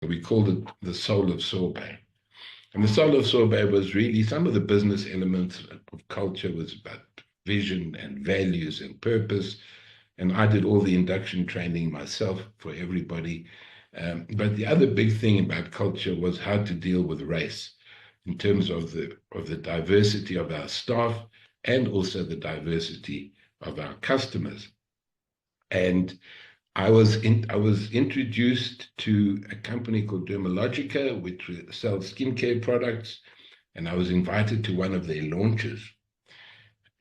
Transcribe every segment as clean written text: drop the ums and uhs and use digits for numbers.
we called it the soul of sorbet. And the soul of sorbet was really some of the business elements of culture was about vision and values and purpose. And I did all the induction training myself for everybody. But the other big thing about culture was how to deal with race in terms of the diversity of our staff and also the diversity of our customers. And I was introduced to a company called Dermalogica, which sells skincare products, and I was invited to one of their launches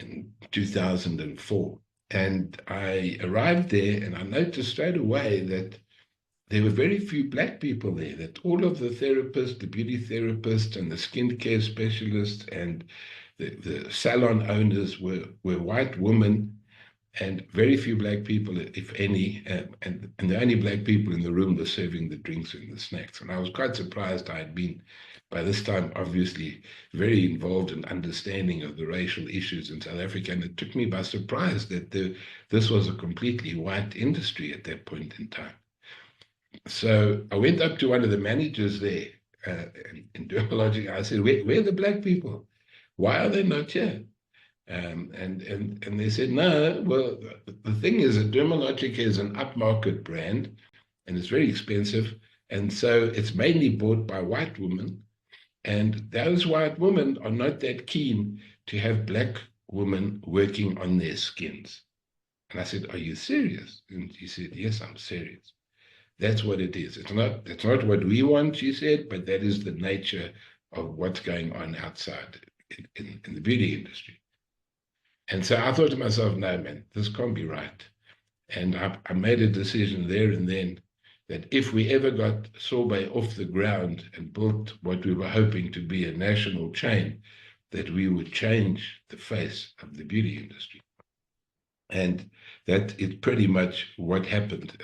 in 2004. And I arrived there, and I noticed straight away that there were very few black people there, that all of the therapists, the beauty therapists and the skincare specialists and the salon owners were white women, and very few black people, if any, and the only black people in the room were serving the drinks and the snacks. And I was quite surprised. I had been, by this time, obviously very involved in understanding of the racial issues in South Africa, and it took me by surprise that this was a completely white industry at that point in time. So I went up to one of the managers there in Dermalogic. I said, where are the black people? Why are they not here? And they said, no, well, the thing is that Dermalogica is an upmarket brand and it's very expensive. And so it's mainly bought by white women. And those white women are not that keen to have black women working on their skins. And I said, are you serious? And he said, yes, I'm serious. That's what it is. It's not what we want, she said, but that is the nature of what's going on outside in the beauty industry. And so I thought to myself, no, man, this can't be right. And I made a decision there and then that if we ever got Sorbet off the ground and built what we were hoping to be a national chain, that we would change the face of the beauty industry. And that is pretty much what happened.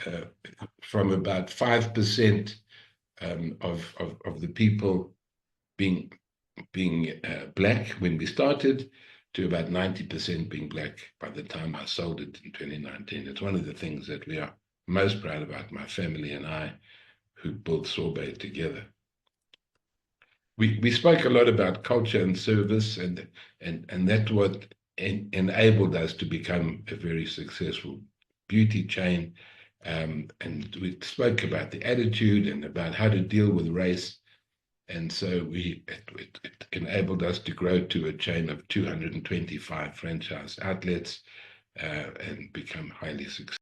From about 5% of the people being black when we started, to about 90% being black by the time I sold it in 2019. It's one of the things that we are most proud about, my family and I, who built Sorbet together. We spoke a lot about culture and service, and that's what enabled us to become a very successful beauty chain. And we spoke about the attitude and about how to deal with race. And so it enabled us to grow to a chain of 225 franchise outlets and become highly successful.